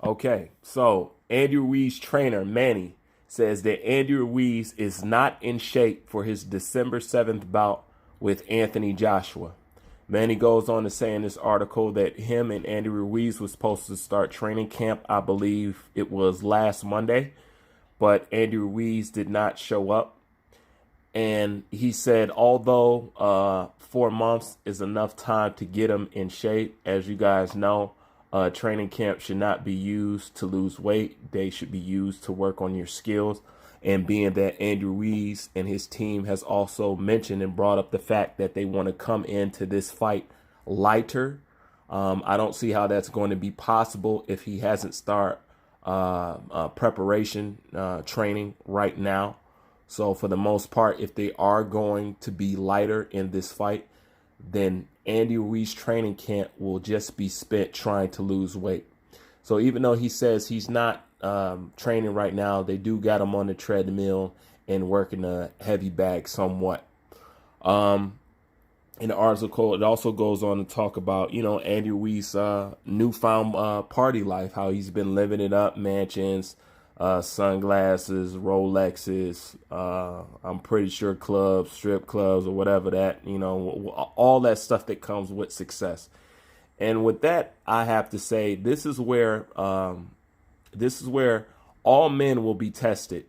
Okay, so Andy Ruiz trainer Manny says that Andy Ruiz is not in shape for his December 7th bout with Anthony Joshua. Manny goes on to say in this article that him and Andy Ruiz was supposed to start training camp, I believe it was last Monday, but Andy Ruiz did not show up. And he said, although 4 months is enough time to get him in shape, as you guys know, training camp should not be used to lose weight. They should be used to work on your skills. And being that Andy Ruiz and his team has also mentioned and brought up the fact that they want to come into this fight lighter, I don't see how that's going to be possible if he hasn't started preparation training right now. So for the most part, if they are going to be lighter in this fight, then Andy Ruiz training camp will just be spent trying to lose weight. So even though he says he's not training right now, they do got him on the treadmill and working a heavy bag somewhat. In the article, it also goes on to talk about, Andy Ruiz's newfound party life, how he's been living it up, mansions, sunglasses, Rolexes, I'm pretty sure clubs, strip clubs, or whatever that, all that stuff that comes with success. And with that, I have to say, this is where all men will be tested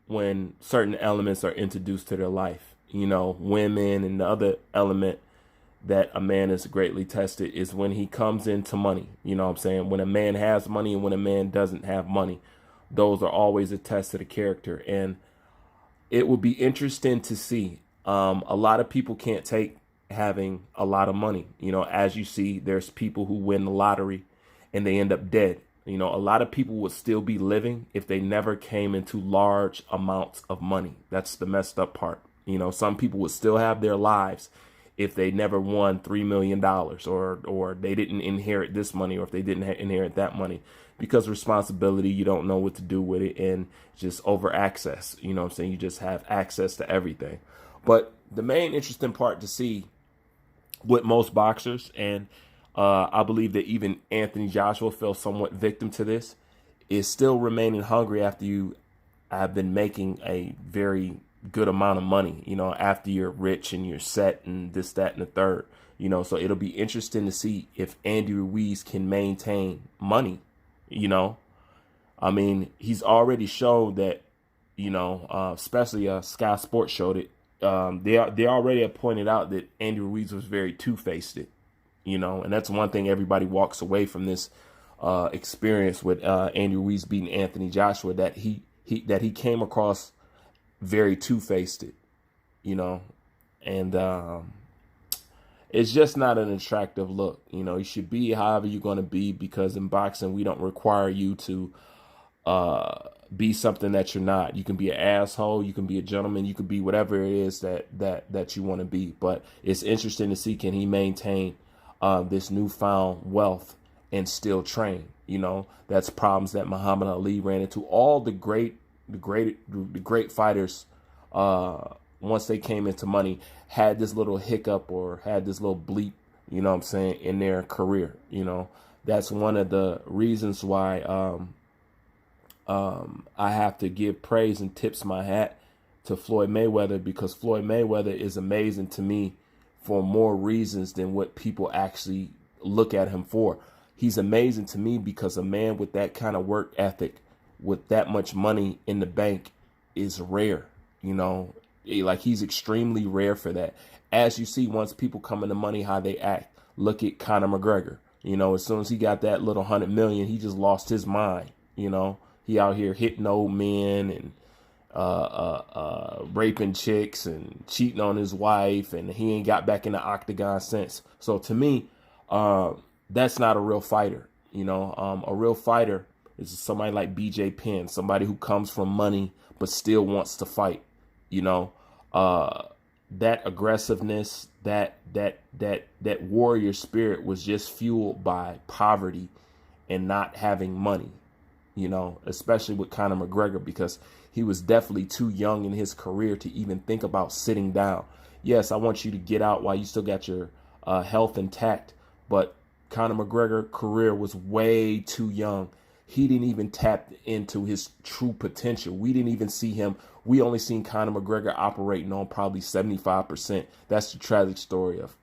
when certain elements are introduced to their life. Women, and the other element that a man is greatly tested is when he comes into money. You know what I'm saying? When a man has money and when a man doesn't have money. Those are always a test of the character. And it will be interesting to see. A lot of people can't take having a lot of money. As you see, there's people who win the lottery and they end up dead. A lot of people would still be living if they never came into large amounts of money. That's the messed up part. Some people would still have their lives if they never won $3 million or they didn't inherit this money, or if they didn't inherit that money, because responsibility, you don't know what to do with it, and just over access. You know what I'm saying? You just have access to everything. But the main interesting part to see with most boxers, and I believe that even Anthony Joshua fell somewhat victim to this, is still remaining hungry after you have been making a very good amount of money, after you're rich and you're set and this, that, and the third, so it'll be interesting to see if Andy Ruiz can maintain money. I mean, he's already shown that, especially Sky Sports showed it. They already have pointed out that Andy Ruiz was very two-faced, and that's one thing everybody walks away from this experience with Andy Ruiz beating Anthony Joshua, that he came across very two-faced, and it's just not an attractive look. You should be however you're going to be, because in boxing, we don't require you to be something that you're not. You can be an asshole, you can be a gentleman, you can be whatever it is that you want to be. But it's interesting to see, can he maintain this newfound wealth and still train? That's problems that Muhammad Ali ran into. All the great fighters, once they came into money, had this little hiccup or had this little bleep, in their career. That's one of the reasons why I have to give praise and tips my hat to Floyd Mayweather, because Floyd Mayweather is amazing to me for more reasons than what people actually look at him for. He's amazing to me because a man with that kind of work ethic, with that much money in the bank, is rare. Like, he's extremely rare for that. As you see, once people come into money, how they act. Look at Conor McGregor. As soon as he got that little 100 million, he just lost his mind. He out here hitting old men and raping chicks and cheating on his wife, and he ain't got back in the octagon since. So to me, that's not a real fighter. A real fighter is somebody like BJ Penn, somebody who comes from money but still wants to fight. That aggressiveness, that warrior spirit was just fueled by poverty and not having money. Especially with Conor McGregor, because he was definitely too young in his career to even think about sitting down. Yes, I want you to get out while you still got your health intact, but Conor McGregor's career was way too young. he didn't even tap into his true potential. We didn't even see him. We only seen Conor McGregor operating on probably 75%. That's the tragic story of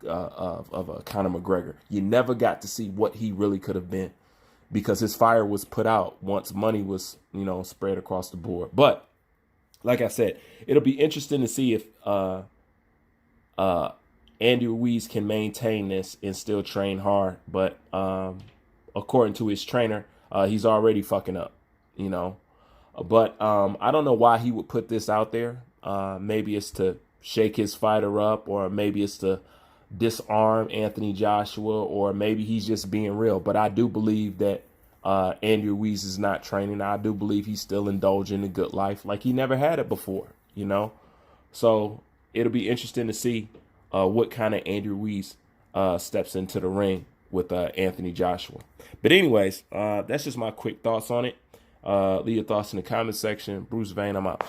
Conor McGregor. You never got to see what he really could have been because his fire was put out once money was, spread across the board. But like I said, it'll be interesting to see if Andy Ruiz can maintain this and still train hard. But according to his trainer, he's already fucking up, But I don't know why he would put this out there. Maybe it's to shake his fighter up, or maybe it's to disarm Anthony Joshua, or maybe he's just being real. But I do believe that Andy Ruiz is not training. I do believe he's still indulging in good life like he never had it before, So it'll be interesting to see what kind of Andy Ruiz steps into the ring with Anthony Joshua. But anyways, that's just my quick thoughts on it. Leave your thoughts in the comment section. Bruce Vane, I'm out.